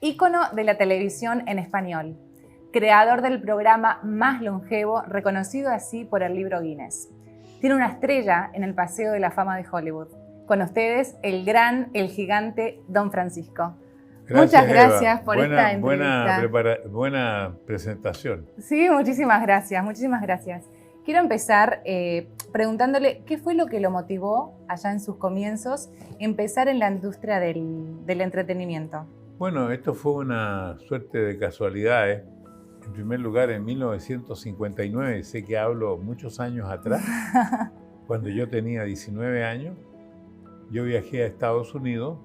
Ícono de la televisión en español, creador del programa más longevo, reconocido así por el libro Guinness. Tiene una estrella en el Paseo de la Fama de Hollywood. Con ustedes, el gigante Don Francisco. Gracias, muchas gracias Eva. por esta entrevista. Buena presentación. Sí, muchísimas gracias, muchísimas gracias. Quiero empezar preguntándole qué fue lo que lo motivó allá en sus comienzos empezar en la industria del entretenimiento. Bueno, esto fue una suerte de casualidades. En primer lugar, en 1959, sé que hablo muchos años atrás, cuando yo tenía 19 años, yo viajé a Estados Unidos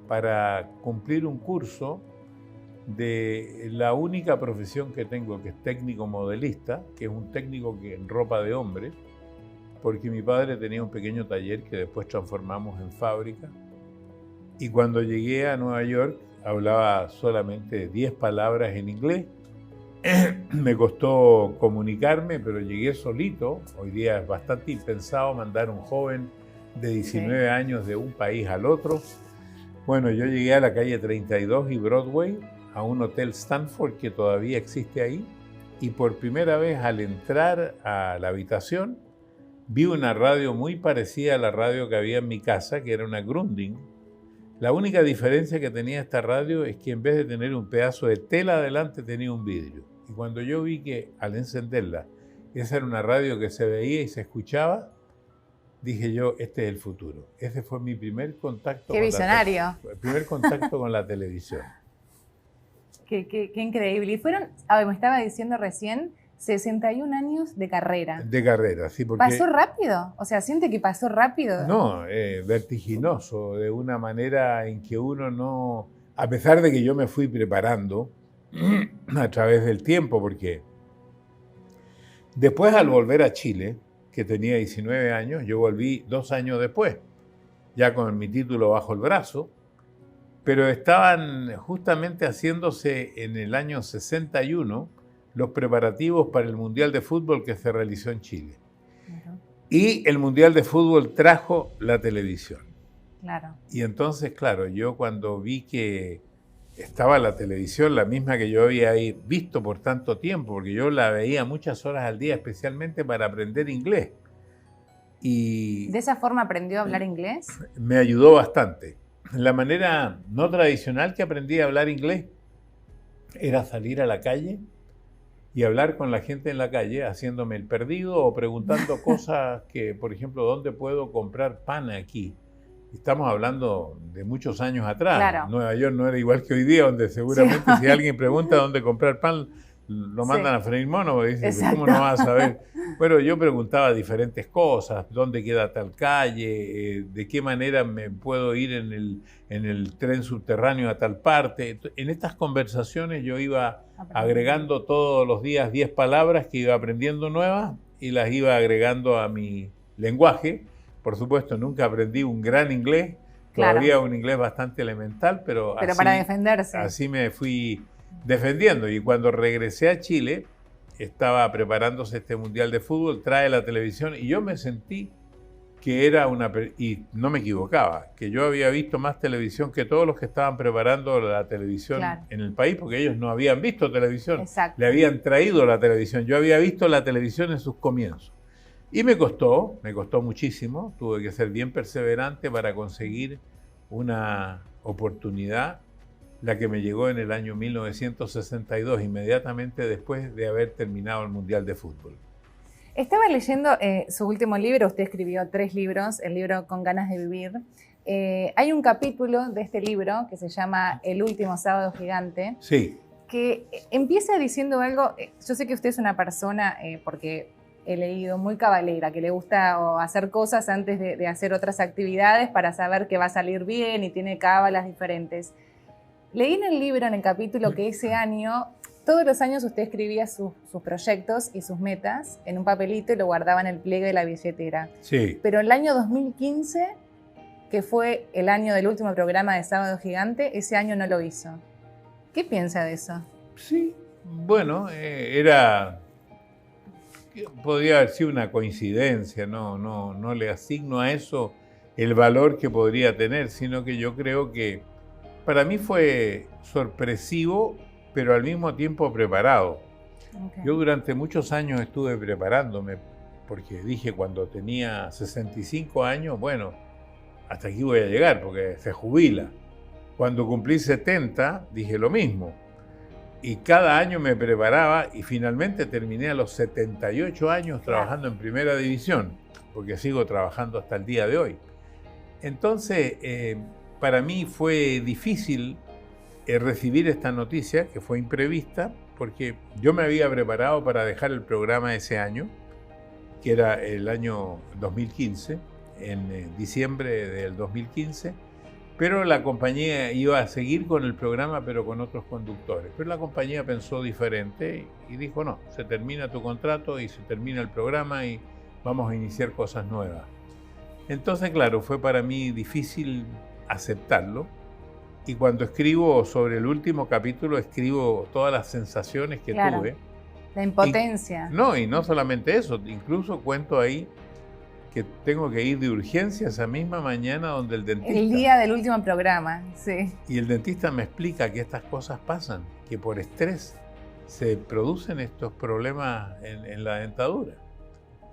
para cumplir un curso de la única profesión que tengo, que es técnico modelista, que es un técnico en ropa de hombre, porque mi padre tenía un pequeño taller que después transformamos en fábrica. Y cuando llegué a Nueva York, hablaba solamente 10 palabras en inglés. Me costó comunicarme, pero llegué solito. Hoy día es bastante impensado mandar a un joven de 19 años de un país al otro. Bueno, yo llegué a la calle 32 y Broadway, a un hotel Stanford que todavía existe ahí, y por primera vez al entrar a la habitación vi una radio muy parecida a la radio que había en mi casa, que era una Grundig. La única diferencia que tenía esta radio es que en vez de tener un pedazo de tela adelante tenía un vidrio. Y cuando yo vi que al encenderla, esa era una radio que se veía y se escuchaba, dije yo, este es el futuro. Ese fue mi primer contacto. ¡Qué visionario! El primer contacto con la televisión. Qué increíble. Y fueron, me estaba diciendo recién, 61 años de carrera. De carrera, sí. Porque ¿pasó rápido? O sea, ¿siente que pasó rápido? No, vertiginoso, de una manera en que uno no... A pesar de que yo me fui preparando a través del tiempo, porque después al volver a Chile, que tenía 19 años, yo volví 2 años después, ya con mi título bajo el brazo, pero estaban justamente haciéndose en el año 61 los preparativos para el Mundial de Fútbol que se realizó en Chile. Claro. Y el Mundial de Fútbol trajo la televisión. Claro. Y entonces, claro, yo cuando vi que estaba la televisión, la misma que yo había visto por tanto tiempo, porque yo la veía muchas horas al día, especialmente para aprender inglés. Y ¿de esa forma aprendió a hablar inglés? Me ayudó bastante. La manera no tradicional que aprendí a hablar inglés era salir a la calle y hablar con la gente en la calle, haciéndome el perdido o preguntando cosas que, por ejemplo, ¿dónde puedo comprar pan aquí? Estamos hablando de muchos años atrás. Claro. Nueva York no era igual que hoy día, donde seguramente si alguien pregunta dónde comprar pan, lo mandan a freír mono, y dicen, ¿cómo no vas a saber? Bueno, yo preguntaba diferentes cosas, ¿dónde queda tal calle? ¿De qué manera me puedo ir en el tren subterráneo a tal parte? En estas conversaciones yo iba agregando todos los días 10 palabras que iba aprendiendo nuevas y las iba agregando a mi lenguaje. Por supuesto, nunca aprendí un gran inglés, todavía un inglés bastante elemental, pero así, para defenderse. Así me fui defendiendo. Y cuando regresé a Chile, estaba preparándose este Mundial de Fútbol, trae la televisión y yo me sentí que era y no me equivocaba, que yo había visto más televisión que todos los que estaban preparando la televisión en el país, porque ellos no habían visto televisión, le habían traído la televisión. Yo había visto la televisión en sus comienzos. Y me costó muchísimo, tuve que ser bien perseverante para conseguir una oportunidad, la que me llegó en el año 1962, inmediatamente después de haber terminado el Mundial de Fútbol. Estaba leyendo su último libro, usted escribió 3 libros, el libro Con ganas de vivir. Hay un capítulo de este libro que se llama El último sábado gigante. Sí. Que empieza diciendo algo, yo sé que usted es una persona, porque he leído, muy cabalera, que le gusta hacer cosas antes de hacer otras actividades para saber que va a salir bien y tiene cábalas diferentes. Leí en el libro, en el capítulo, que ese año, todos los años usted escribía sus proyectos y sus metas en un papelito y lo guardaba en el pliegue de la billetera. Sí. Pero el año 2015, que fue el año del último programa de Sábado Gigante, ese año no lo hizo. ¿Qué piensa de eso? Sí, bueno, podría haber sido una coincidencia, no le asigno a eso el valor que podría tener, sino que yo creo que Para mí fue sorpresivo, pero al mismo tiempo preparado. Okay. Yo durante muchos años estuve preparándome, porque dije cuando tenía 65 años, bueno, hasta aquí voy a llegar, porque se jubila. Cuando cumplí 70, dije lo mismo. Y cada año me preparaba y finalmente terminé a los 78 años trabajando en Primera División, porque sigo trabajando hasta el día de hoy. Entonces, para mí fue difícil recibir esta noticia, que fue imprevista, porque yo me había preparado para dejar el programa ese año, que era el año 2015, en diciembre del 2015, pero la compañía iba a seguir con el programa, pero con otros conductores. Pero la compañía pensó diferente y dijo, no, se termina tu contrato y se termina el programa y vamos a iniciar cosas nuevas. Entonces, claro, fue para mí difícil aceptarlo. Y cuando escribo sobre el último capítulo, escribo todas las sensaciones que tuve. La impotencia. Y no solamente eso, incluso cuento ahí que tengo que ir de urgencia esa misma mañana donde el dentista... El día del último programa, sí. Y el dentista me explica que estas cosas pasan, que por estrés se producen estos problemas en la dentadura.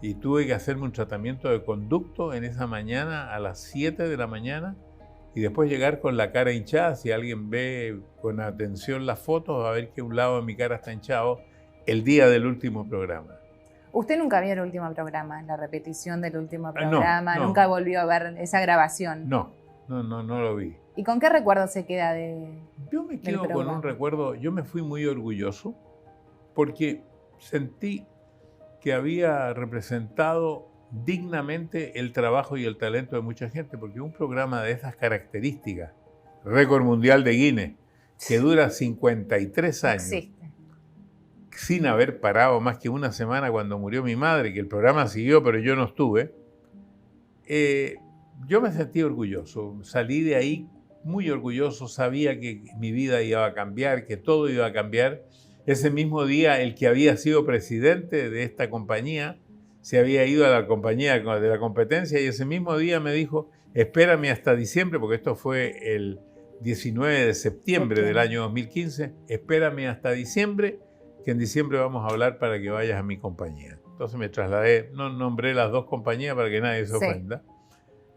Y tuve que hacerme un tratamiento de conducto en esa mañana a las 7 de la mañana y después llegar con la cara hinchada. Si alguien ve con atención las fotos, va a ver que un lado de mi cara está hinchado el día del último programa. ¿Usted nunca vio el último programa, la repetición del último programa? No. ¿Nunca volvió a ver esa grabación? No lo vi. ¿Y con qué recuerdo se queda de Yo me quedo con un recuerdo, yo me fui muy orgulloso porque sentí que había representado dignamente el trabajo y el talento de mucha gente, porque un programa de esas características, récord mundial de Guinness, que dura 53 años, existe, sin haber parado más que una semana cuando murió mi madre, que el programa siguió, pero yo no estuve, yo me sentí orgulloso. Salí de ahí muy orgulloso, sabía que mi vida iba a cambiar, que todo iba a cambiar. Ese mismo día, el que había sido presidente de esta compañía se había ido a la compañía de la competencia y ese mismo día me dijo, espérame hasta diciembre, porque esto fue el 19 de septiembre del año 2015, espérame hasta diciembre, que en diciembre vamos a hablar para que vayas a mi compañía. Entonces me trasladé, no nombré las dos compañías para que nadie se ofenda.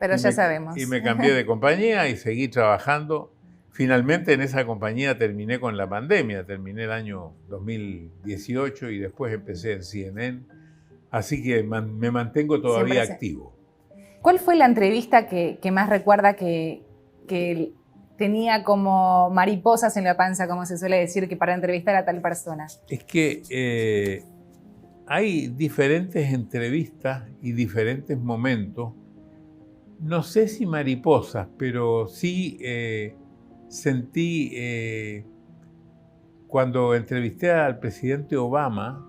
Pero ya sabemos. Y me cambié de compañía y seguí trabajando. Finalmente en esa compañía terminé con la pandemia, terminé el año 2018 y después empecé en CNN, así que me mantengo todavía activo. ¿Cuál fue la entrevista que más recuerda que tenía como mariposas en la panza, como se suele decir, que para entrevistar a tal persona? Es que hay diferentes entrevistas y diferentes momentos, no sé si mariposas, pero sí sentí cuando entrevisté al presidente Obama,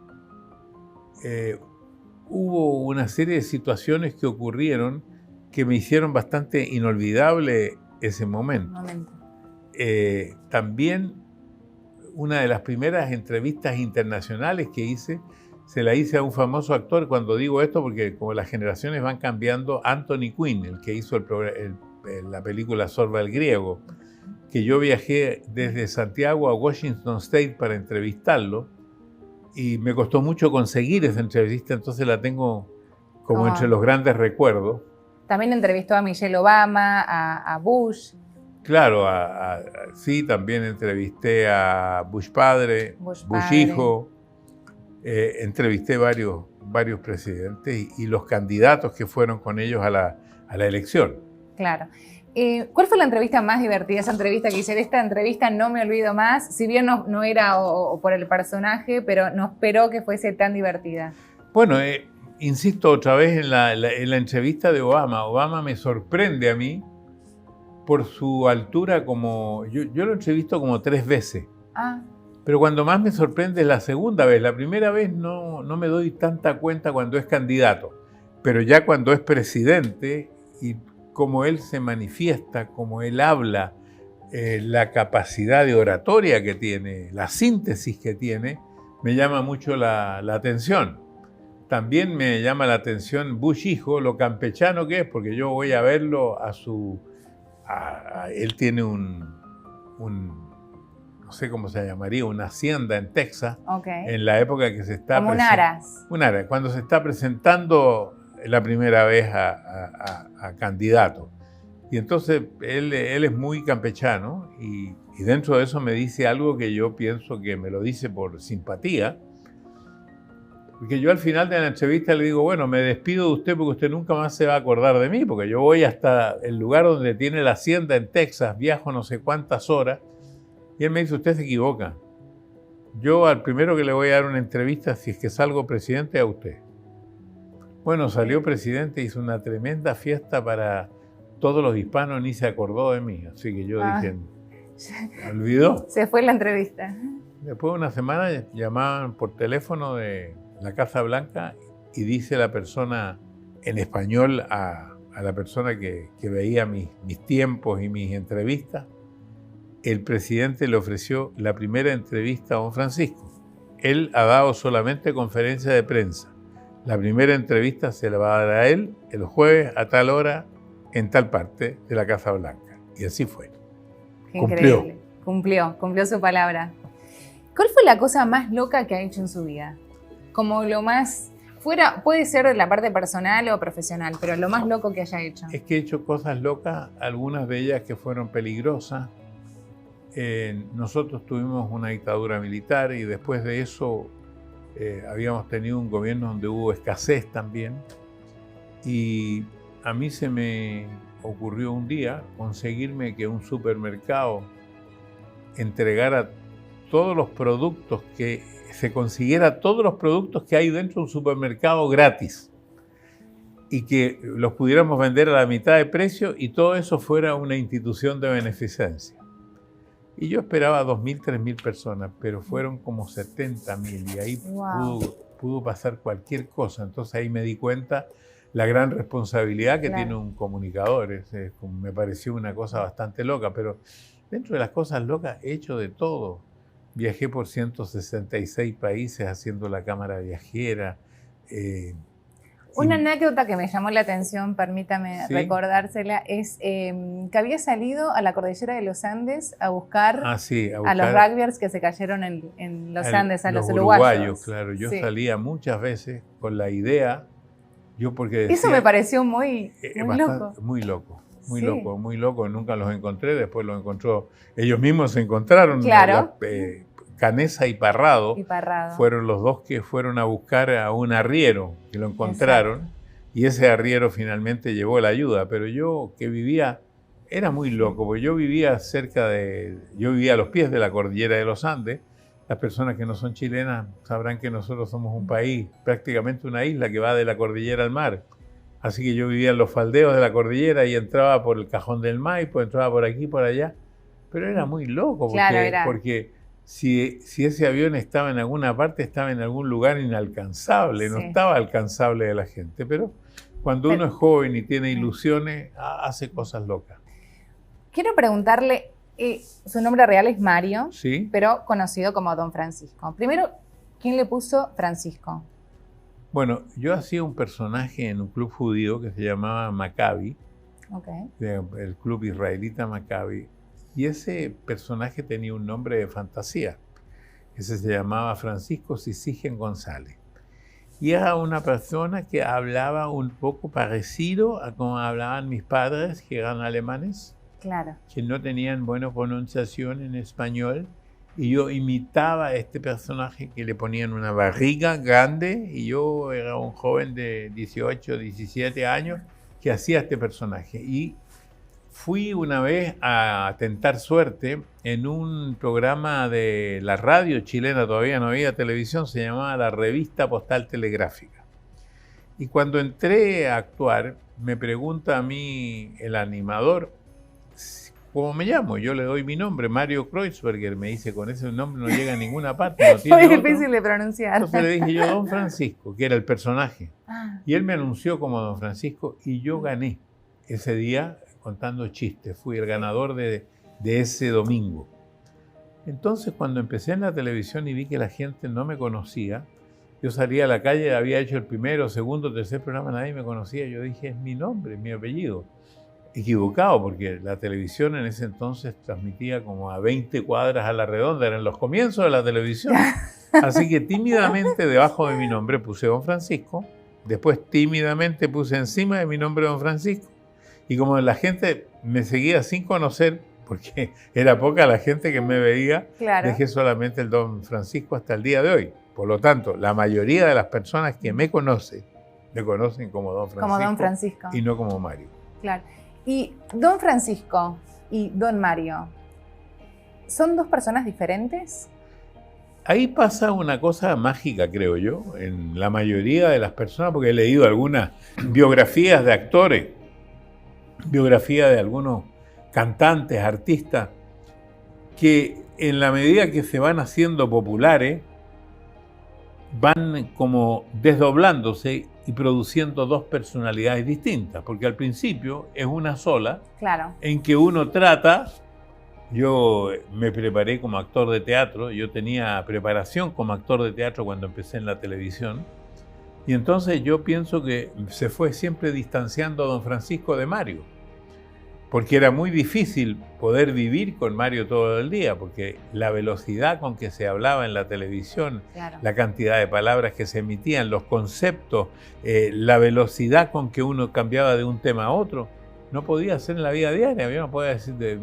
hubo una serie de situaciones que ocurrieron que me hicieron bastante inolvidable ese momento. También una de las primeras entrevistas internacionales que hice, se la hice a un famoso actor. Cuando digo esto, porque como las generaciones van cambiando, Anthony Quinn, el que hizo la película Sorba el Griego, que yo viajé desde Santiago a Washington State para entrevistarlo y me costó mucho conseguir esa entrevista, entonces la tengo como entre los grandes recuerdos. También entrevistó a Michelle Obama, a Bush. Claro, sí, también entrevisté a Bush padre, Bush hijo, entrevisté varios presidentes y los candidatos que fueron con ellos a la elección. Claro. ¿Cuál fue la entrevista más divertida? Esa entrevista que hice, de esta entrevista no me olvido más, si bien no era o por el personaje, pero no esperó que fuese tan divertida. Bueno, insisto otra vez en la entrevista de Obama. Obama me sorprende a mí por su altura, como yo lo entrevisto como 3 veces. Pero cuando más me sorprende es la segunda vez. La primera vez no me doy tanta cuenta cuando es candidato, pero ya cuando es presidente y cómo él se manifiesta, cómo él habla, la capacidad de oratoria que tiene, la síntesis que tiene, me llama mucho la atención. También me llama la atención Bush hijo, lo campechano que es, porque yo voy a verlo él tiene no sé cómo se llamaría, una hacienda en Texas, Okay. en la época que se está... Como un aras. Un aras, cuando se está presentando la primera vez a candidato. Y entonces él es muy campechano y dentro de eso me dice algo que yo pienso que me lo dice por simpatía. Porque yo al final de la entrevista le digo, bueno, me despido de usted porque usted nunca más se va a acordar de mí, porque yo voy hasta el lugar donde tiene la hacienda en Texas, viajo no sé cuántas horas, y él me dice, usted se equivoca. Yo al primero que le voy a dar una entrevista, si es que salgo presidente, a usted. Bueno, salió presidente, hizo una tremenda fiesta para todos los hispanos, ni se acordó de mí, así que yo dije, me olvidó. Se fue la entrevista. Después de una semana llamaban por teléfono de la Casa Blanca y dice la persona en español a la persona que veía mis tiempos y mis entrevistas, el presidente le ofreció la primera entrevista a don Francisco. Él ha dado solamente conferencia de prensa. La primera entrevista se la va a dar a él el jueves a tal hora en tal parte de la Casa Blanca. Y así fue. Qué increíble. Cumplió su palabra. ¿Cuál fue la cosa más loca que ha hecho en su vida? Como lo más... puede ser de la parte personal o profesional, pero lo más loco que haya hecho. Es que he hecho cosas locas, algunas de ellas que fueron peligrosas. Nosotros tuvimos una dictadura militar y después de eso habíamos tenido un gobierno donde hubo escasez también. Y a mí se me ocurrió un día conseguirme que un supermercado entregara todos los productos se consiguiera todos los productos que hay dentro de un supermercado gratis y que los pudiéramos vender a la mitad de precio y todo eso fuera una institución de beneficencia. Y yo esperaba 2.000, 3.000 personas, pero fueron como 70.000 y ahí pudo pasar cualquier cosa. Entonces ahí me di cuenta la gran responsabilidad que tiene un comunicador. Me pareció una cosa bastante loca, pero dentro de las cosas locas he hecho de todo. Viajé por 166 países haciendo la cámara viajera. Una anécdota que me llamó la atención, permítame recordársela, es que había salido a la cordillera de los Andes a buscar a los rugbyers que se cayeron en los Andes, a los uruguayos. Claro, yo salía muchas veces con la idea, porque decía, eso me pareció muy loco. Muy loco, nunca los encontré, después los encontró, ellos mismos se encontraron. Claro. Canesa y Parrado fueron los dos que fueron a buscar a un arriero, que lo encontraron. Exacto. Y ese arriero finalmente llevó la ayuda, pero yo que vivía, era muy loco, porque yo vivía a los pies de la cordillera de los Andes. Las personas que no son chilenas sabrán que nosotros somos un país, prácticamente una isla que va de la cordillera al mar. Así que yo vivía en los faldeos de la cordillera y entraba por el Cajón del Maipo, entraba por aquí, por allá. Pero era muy loco, porque si ese avión estaba en alguna parte, estaba en algún lugar inalcanzable, no estaba alcanzable de la gente. Pero cuando uno es joven y tiene ilusiones, hace cosas locas. Quiero preguntarle, su nombre real es Mario, ¿sí? Pero conocido como Don Francisco. Primero, ¿quién le puso Francisco? Bueno, yo hacía un personaje en un club judío que se llamaba Maccabi, el club israelita Maccabi, y ese personaje tenía un nombre de fantasía. Ese se llamaba Francisco Sisigen González. Y era una persona que hablaba un poco parecido a como hablaban mis padres, que eran alemanes, que no tenían buena pronunciación en español. Y yo imitaba a este personaje que le ponían una barriga grande y yo era un joven de 18, 17 años que hacía este personaje. Y fui una vez a tentar suerte en un programa de la radio chilena, todavía no había televisión, se llamaba la Revista Postal Telegráfica. Y cuando entré a actuar, me pregunta a mí el animador, ¿cómo me llamo? Yo le doy mi nombre, Mario Kreuzberger. Me dice, con ese nombre no llega a ninguna parte. No tiene muy difícil de pronunciar. Entonces le dije yo, Don Francisco, que era el personaje. Y él me anunció como Don Francisco y yo gané ese día contando chistes. Fui el ganador de ese domingo. Entonces, cuando empecé en la televisión y vi que la gente no me conocía, yo salí a la calle, había hecho el primero, segundo, tercer programa, nadie me conocía. Yo dije, es mi nombre, es mi apellido. equivocado, porque la televisión en ese entonces transmitía como a 20 cuadras a la redonda, eran los comienzos de la televisión. Así que tímidamente debajo de mi nombre puse Don Francisco, después tímidamente puse encima de mi nombre Don Francisco, y como la gente me seguía sin conocer, porque era poca la gente que me veía, Claro. dejé solamente el Don Francisco hasta el día de hoy. Por lo tanto, la mayoría de las personas que me conocen como Don Francisco, Como Don Francisco. y no como Mario. Claro. Y Don Francisco y Don Mario, ¿son dos personas diferentes? Ahí pasa una cosa mágica, creo yo, en la mayoría de las personas, porque he leído algunas biografías de actores, biografías de algunos cantantes, artistas, que en la medida que se van haciendo populares, van como desdoblándose y produciendo dos personalidades distintas, porque al principio es una sola, Claro. en que uno trata. Yo me preparé como actor de teatro, yo tenía preparación como actor de teatro cuando empecé en la televisión, y entonces yo pienso que se fue siempre distanciando a Don Francisco de Mario, porque era muy difícil poder vivir con Mario todo el día, porque la velocidad con que se hablaba en la televisión, Claro. la cantidad de palabras que se emitían, los conceptos, la velocidad con que uno cambiaba de un tema a otro, no podía hacer en la vida diaria. Yo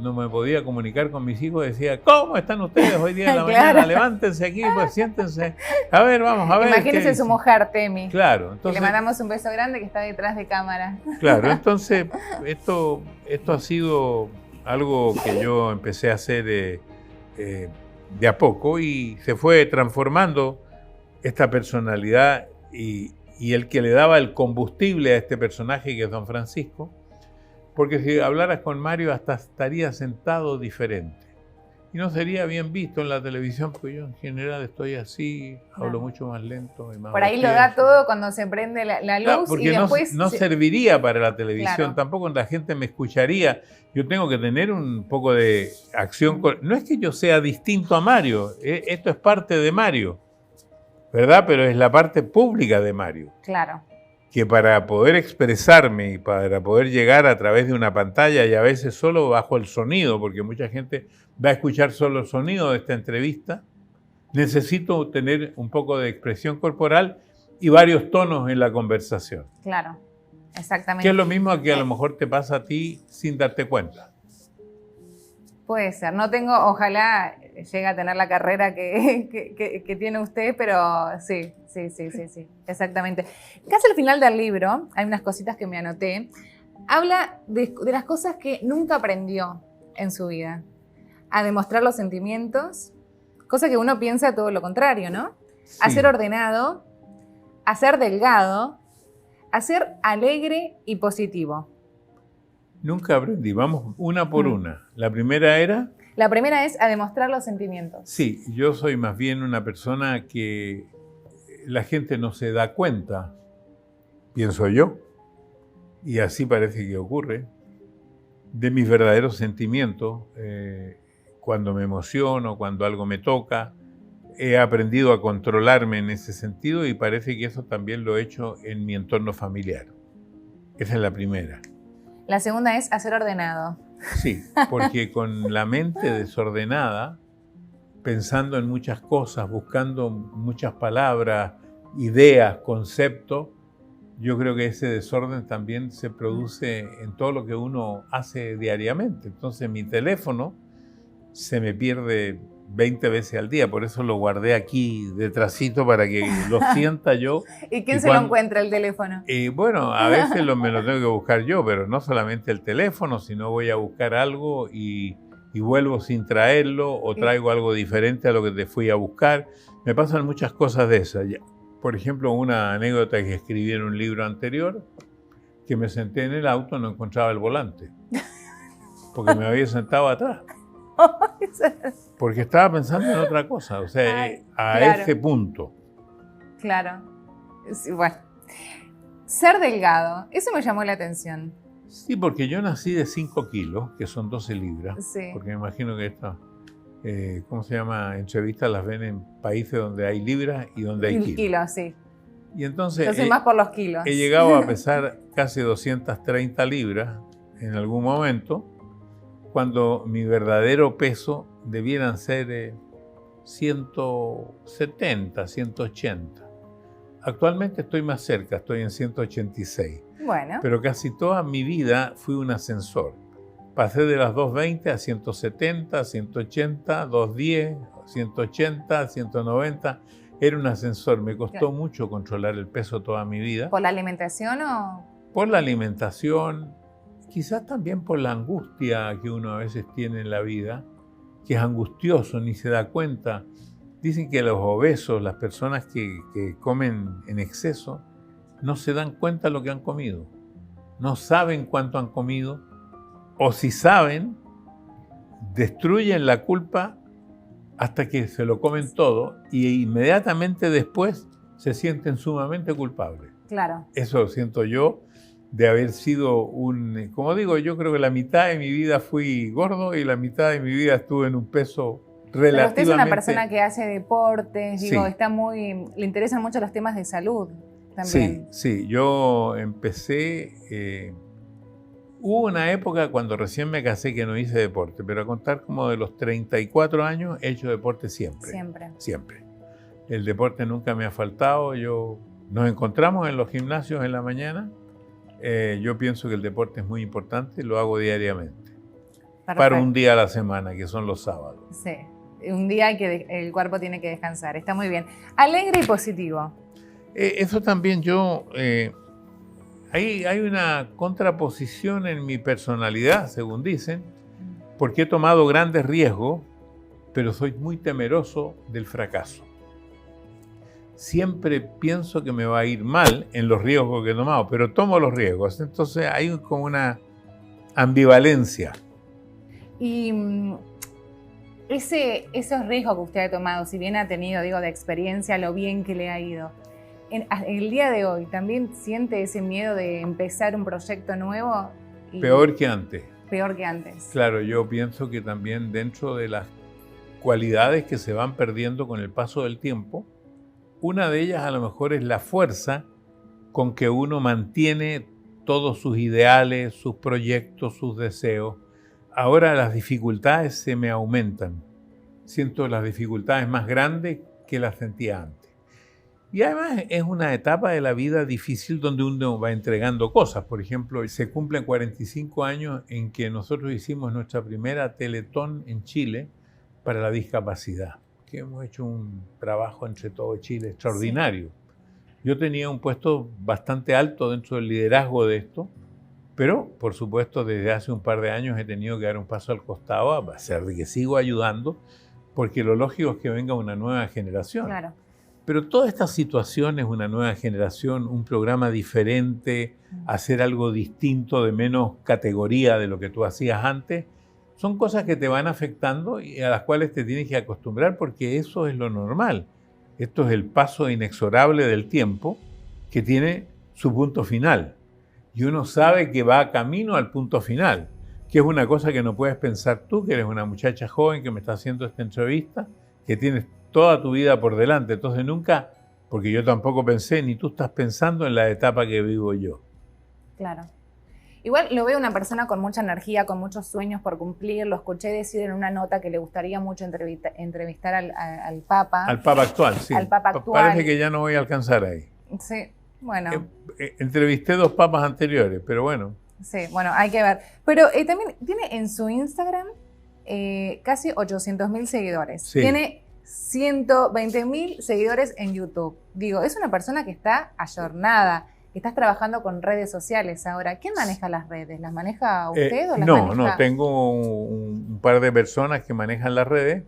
no me podía comunicar con mis hijos, decía, ¿cómo están ustedes hoy día en la Claro. mañana? Levántense aquí, pues siéntese. A ver, vamos a ver. Imagínese su mujer, Temi. Claro, Que entonces. le mandamos un beso grande que está detrás de cámara. Claro, entonces esto ha sido algo que yo empecé a hacer de a poco y se fue transformando esta personalidad y el que le daba el combustible a este personaje que es Don Francisco, porque si hablaras con Mario hasta estaría sentado diferente y no sería bien visto en la televisión, porque yo en general estoy así, hablo mucho más lento y más Por ahí lo bajito. da todo cuando se prende la Claro, luz porque y después... no serviría para la televisión, Claro. tampoco la gente me escucharía. Yo tengo que tener un poco de acción. No es que yo sea distinto a Mario, esto es parte de Mario, ¿verdad? Pero es la parte pública de Mario, Claro. que para poder expresarme y para poder llegar a través de una pantalla y a veces solo bajo el sonido, porque mucha gente va a escuchar solo el sonido de esta entrevista, necesito tener un poco de expresión corporal y varios tonos en la conversación. Claro. Exactamente. Que es lo mismo que a lo mejor te pasa a ti sin darte cuenta. Puede ser. No tengo, ojalá llegue a tener la carrera que tiene usted, pero sí. Exactamente. Casi al final del libro, hay unas cositas que me anoté. Habla de las cosas que nunca aprendió en su vida. A demostrar los sentimientos, cosa que uno piensa todo lo contrario, ¿no? Sí. A ser ordenado, a ser delgado, a ser alegre y positivo. Nunca aprendí. Vamos una por una. La primera era... La primera es a demostrar los sentimientos. Sí, yo soy más bien una persona que la gente no se da cuenta, pienso yo, y así parece que ocurre, de mis verdaderos sentimientos. Cuando me emociono, cuando algo me toca, he aprendido a controlarme en ese sentido y parece que eso también lo he hecho en mi entorno familiar. Esa es la primera. La segunda es a ser ordenado. Sí, porque con la mente desordenada, pensando en muchas cosas, buscando muchas palabras, ideas, conceptos, yo creo que ese desorden también se produce en todo lo que uno hace diariamente. Entonces mi teléfono se me pierde 20 veces al día, por eso lo guardé aquí detrásito para que lo sienta yo. ¿Y quién lo encuentra el teléfono? Bueno, a veces me lo tengo que buscar yo, pero no solamente el teléfono, sino voy a buscar algo y vuelvo sin traerlo o traigo algo diferente a lo que te fui a buscar. Me pasan muchas cosas de esas. Por ejemplo, una anécdota que escribí en un libro anterior, que me senté en el auto y no encontraba el volante, porque me había sentado atrás. Porque estaba pensando en otra cosa, o sea, claro. Ese punto. Claro. Sí, bueno. Ser delgado, eso me llamó la atención. Sí, porque yo nací de 5 kilos, que son 12 libras, Sí. porque me imagino que estas, ¿cómo se llama? Entrevistas las ven en países donde hay libras y donde hay kilos. Kilos, sí. Y entonces yo soy más por los kilos. He llegado a pesar casi 230 libras en algún momento, cuando mi verdadero peso debieran ser 170, 180. Actualmente estoy más cerca, estoy en 186. Bueno. Pero casi toda mi vida fui un ascensor. Pasé de las 220 a 170, 180, 210, 180, 190. Era un ascensor. Me costó mucho controlar el peso toda mi vida. ¿Por la alimentación o...? Por la alimentación, quizás también por la angustia que uno a veces tiene en la vida, que es angustioso, ni se da cuenta. Dicen que los obesos, las personas que comen en exceso, no se dan cuenta de lo que han comido. No saben cuánto han comido, o si saben, destruyen la culpa hasta que se lo comen todo y inmediatamente después se sienten sumamente culpables. Claro. Eso siento yo de haber sido como digo, yo creo que la mitad de mi vida fui gordo y la mitad de mi vida estuve en un peso relativamente... Pero usted es una persona que hace deportes, digo, Sí. le interesan mucho los temas de salud también. Sí, yo empecé... hubo una época cuando recién me casé que no hice deporte, pero a contar como de los 34 años he hecho deporte siempre. Siempre. El deporte nunca me ha faltado. Nos encontramos en los gimnasios en la mañana. Yo pienso que el deporte es muy importante, lo hago diariamente. Perfecto. Para un día a la semana, que son los sábados. Sí, un día que el cuerpo tiene que descansar, está muy bien. Alegre y positivo. Eso también hay una contraposición en mi personalidad, según dicen, porque he tomado grandes riesgos, pero soy muy temeroso del fracaso. Siempre pienso que me va a ir mal en los riesgos que he tomado, pero tomo los riesgos. Entonces hay como una ambivalencia. Y esos riesgos que usted ha tomado, si bien ha tenido, digo, de experiencia, lo bien que le ha ido, en el día de hoy, ¿también siente ese miedo de empezar un proyecto nuevo? Peor que antes. Peor que antes. Claro, yo pienso que también dentro de las cualidades que se van perdiendo con el paso del tiempo, una de ellas a lo mejor es la fuerza con que uno mantiene todos sus ideales, sus proyectos, sus deseos. Ahora las dificultades se me aumentan. Siento las dificultades más grandes que las sentía antes. Y además es una etapa de la vida difícil donde uno va entregando cosas. Por ejemplo, se cumplen 45 años en que nosotros hicimos nuestra primera Teletón en Chile para la discapacidad, que hemos hecho un trabajo entre todo Chile extraordinario. Sí. Yo tenía un puesto bastante alto dentro del liderazgo de esto, pero por supuesto desde hace un par de años he tenido que dar un paso al costado, a pesar de que sigo ayudando, porque lo lógico es que venga una nueva generación. Claro. Pero todas estas situaciones, una nueva generación, un programa diferente, hacer algo distinto, de menos categoría de lo que tú hacías antes, son cosas que te van afectando y a las cuales te tienes que acostumbrar porque eso es lo normal. Esto es el paso inexorable del tiempo que tiene su punto final. Y uno sabe que va camino al punto final, que es una cosa que no puedes pensar tú, que eres una muchacha joven que me está haciendo esta entrevista, que tienes toda tu vida por delante. Entonces nunca, porque yo tampoco pensé, ni tú estás pensando en la etapa que vivo yo. Claro. Igual lo veo una persona con mucha energía, con muchos sueños por cumplir. Lo escuché decir en una nota que le gustaría mucho entrevistar al Papa. Al Papa actual, sí. Al Papa actual. Parece que ya no voy a alcanzar ahí. Sí, bueno. Entrevisté 2 papas anteriores, pero bueno. Sí, bueno, hay que ver. Pero también tiene en su Instagram casi 800.000 seguidores. Sí. Tiene 120.000 seguidores en YouTube. Digo, es una persona que está ayornada. Estás trabajando con redes sociales ahora. ¿Quién maneja las redes? ¿Las maneja usted o las maneja? No, tengo un par de personas que manejan las redes.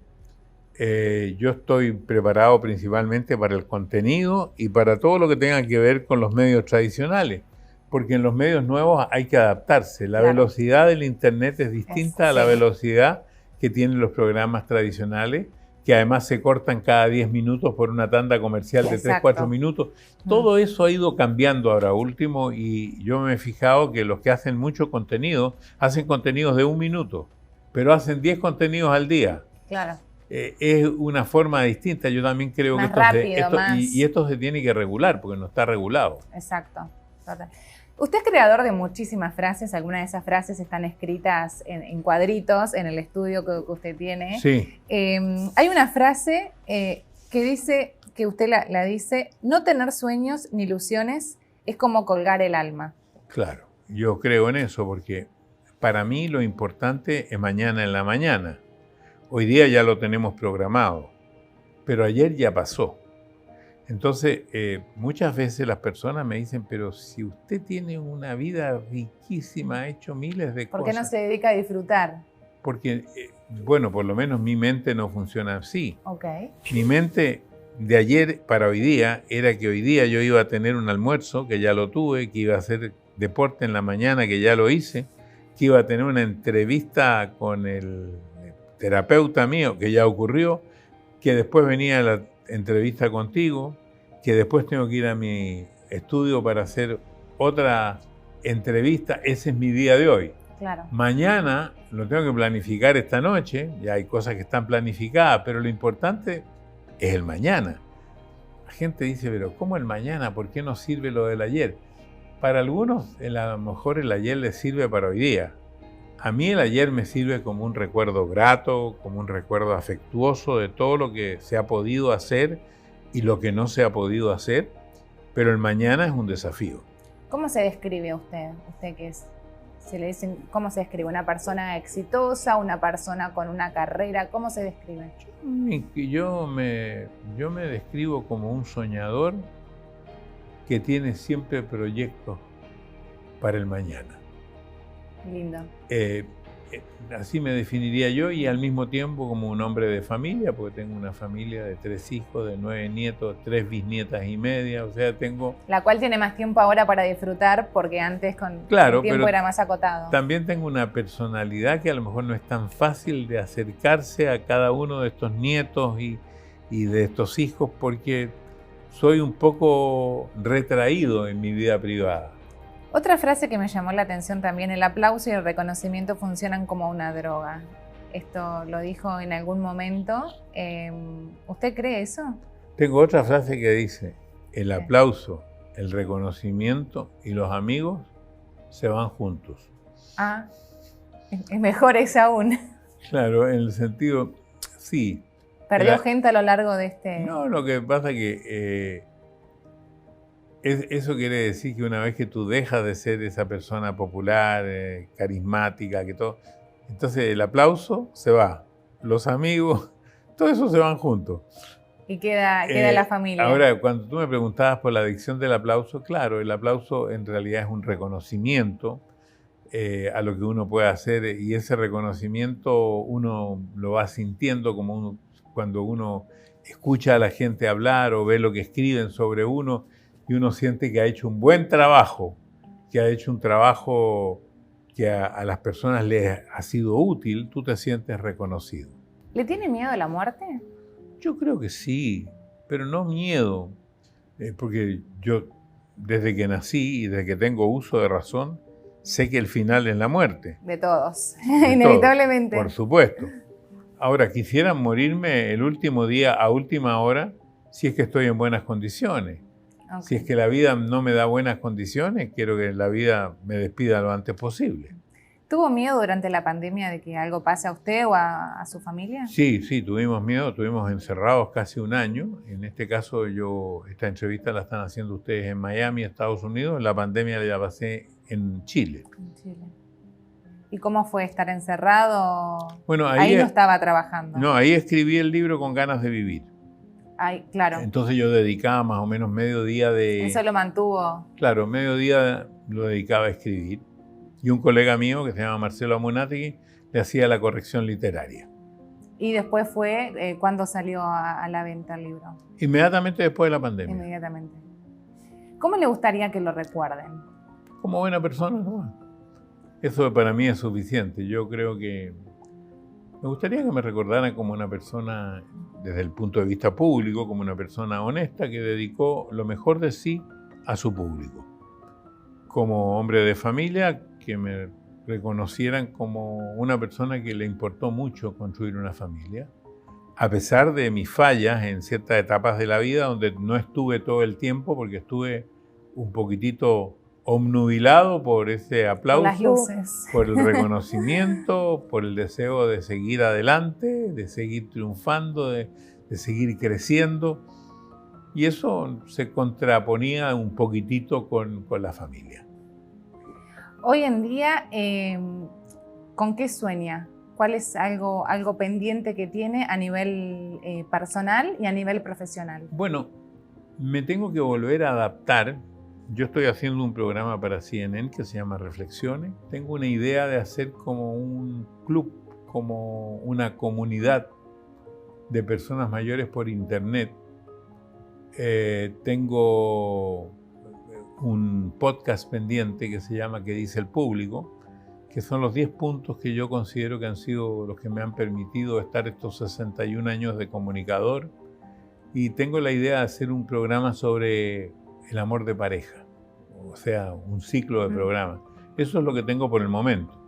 Yo estoy preparado principalmente para el contenido y para todo lo que tenga que ver con los medios tradicionales, porque en los medios nuevos hay que adaptarse. La velocidad del Internet es distinta a la velocidad que tienen los programas tradicionales, que además se cortan cada 10 minutos por una tanda comercial de 3-4 minutos. Todo eso ha ido cambiando ahora último y yo me he fijado que los que hacen mucho contenido, hacen contenidos de 1 minuto, pero hacen 10 contenidos al día. Claro. Es una forma distinta. Yo también creo más que rápido, esto se tiene que regular porque no está regulado. Exacto. Usted es creador de muchísimas frases, algunas de esas frases están escritas en cuadritos en el estudio que usted tiene. Sí. Hay una frase que dice, que usted la dice, no tener sueños ni ilusiones es como colgar el alma. Claro, yo creo en eso porque para mí lo importante es mañana en la mañana. Hoy día ya lo tenemos programado, pero ayer ya pasó. Entonces, muchas veces las personas me dicen, pero si usted tiene una vida riquísima, ha hecho miles de cosas. ¿Por qué no se dedica a disfrutar? Porque, bueno, por lo menos mi mente no funciona así. Okay. Mi mente de ayer para hoy día era que hoy día yo iba a tener un almuerzo, que ya lo tuve, que iba a hacer deporte en la mañana, que ya lo hice, que iba a tener una entrevista con el terapeuta mío, que ya ocurrió, que después venía la entrevista contigo, que después tengo que ir a mi estudio para hacer otra entrevista. Ese es mi día de hoy. Claro. Mañana lo tengo que planificar esta noche, ya hay cosas que están planificadas, pero lo importante es el mañana. La gente dice, pero ¿cómo el mañana? ¿Por qué no sirve lo del ayer? Para algunos, a lo mejor el ayer les sirve para hoy día. A mí el ayer me sirve como un recuerdo grato, como un recuerdo afectuoso de todo lo que se ha podido hacer y lo que no se ha podido hacer, pero el mañana es un desafío. ¿Cómo se describe usted? ¿Usted qué es? Se le dicen, ¿cómo se describe? ¿Una persona exitosa? ¿Una persona con una carrera? ¿Cómo se describe? Yo me describo como un soñador que tiene siempre proyectos para el mañana. Lindo. Así me definiría yo, y al mismo tiempo como un hombre de familia, porque tengo una familia de 3 hijos, de 9 nietos, 3 bisnietas y media, o sea, tengo... La cual tiene más tiempo ahora para disfrutar, porque antes con Claro, el tiempo pero era más acotado. También tengo una personalidad que a lo mejor no es tan fácil de acercarse a cada uno de estos nietos y de estos hijos, porque soy un poco retraído en mi vida privada. Otra frase que me llamó la atención también, el aplauso y el reconocimiento funcionan como una droga. Esto lo dijo en algún momento. ¿Usted cree eso? Tengo otra frase que dice, el aplauso, el reconocimiento y los amigos se van juntos. Ah, es mejor esa aún. Claro, en el sentido, sí. ¿Perdió gente a lo largo de este...? No, lo que pasa es que... eso quiere decir que una vez que tú dejas de ser esa persona popular, carismática, que todo, entonces el aplauso se va, los amigos, todo eso se van juntos. Y queda la familia. Ahora, cuando tú me preguntabas por la adicción del aplauso, claro, el aplauso en realidad es un reconocimiento a lo que uno puede hacer, y ese reconocimiento uno lo va sintiendo como cuando uno escucha a la gente hablar o ve lo que escriben sobre uno, y uno siente que ha hecho un buen trabajo, que ha hecho un trabajo que a las personas les ha sido útil, tú te sientes reconocido. ¿Le tiene miedo a la muerte? Yo creo que sí, pero no miedo, porque yo desde que nací y desde que tengo uso de razón, sé que el final es la muerte. De todos, De inevitablemente. todos, por supuesto. Ahora, quisiera morirme el último día a última hora si es que estoy en buenas condiciones. Okay. Si es que la vida no me da buenas condiciones, quiero que la vida me despida lo antes posible. ¿Tuvo miedo durante la pandemia de que algo pase a usted o a su familia? Sí, tuvimos miedo, estuvimos encerrados casi un año. En este caso, esta entrevista la están haciendo ustedes en Miami, Estados Unidos. La pandemia la pasé en Chile. En Chile. ¿Y cómo fue estar encerrado? Bueno, ahí no estaba trabajando. No, ahí escribí el libro Con ganas de vivir. Ay, claro. Entonces yo dedicaba más o menos medio día de... Eso lo mantuvo. Claro, medio día lo dedicaba a escribir. Y un colega mío que se llama Marcelo Amunátegui le hacía la corrección literaria. ¿Y después fue cuándo salió a la venta el libro? Inmediatamente después de la pandemia. Inmediatamente. ¿Cómo le gustaría que lo recuerden? Como buena persona, ¿no? Eso para mí es suficiente. Yo creo que me gustaría que me recordaran como una persona, desde el punto de vista público, como una persona honesta que dedicó lo mejor de sí a su público. Como hombre de familia, que me reconocieran como una persona que le importó mucho construir una familia, a pesar de mis fallas en ciertas etapas de la vida donde no estuve todo el tiempo porque estuve un poquitito obnubilado por ese aplauso, las luces, por el reconocimiento, por el deseo de seguir adelante, de seguir triunfando, de seguir creciendo. Y eso se contraponía un poquitito con la familia. Hoy en día, ¿con qué sueña? ¿Cuál es algo pendiente que tiene a nivel personal y a nivel profesional? Bueno, me tengo que volver a adaptar. Yo estoy haciendo un programa para CNN que se llama Reflexiones. Tengo una idea de hacer como un club, como una comunidad de personas mayores por internet. Tengo un podcast pendiente que se llama ¿Qué dice el público?, que son los 10 puntos que yo considero que han sido los que me han permitido estar estos 61 años de comunicador. Y tengo la idea de hacer un programa sobre el amor de pareja, o sea, un ciclo de programas. Eso es lo que tengo por el momento.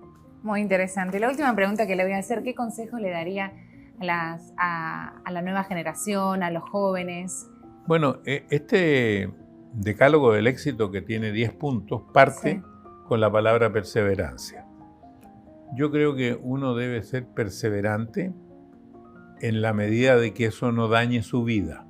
Muy interesante. La última pregunta que le voy a hacer, ¿qué consejos le daría a la nueva generación, a los jóvenes? Bueno, este decálogo del éxito que tiene 10 puntos parte con la palabra perseverancia. Yo creo que uno debe ser perseverante en la medida de que eso no dañe su vida.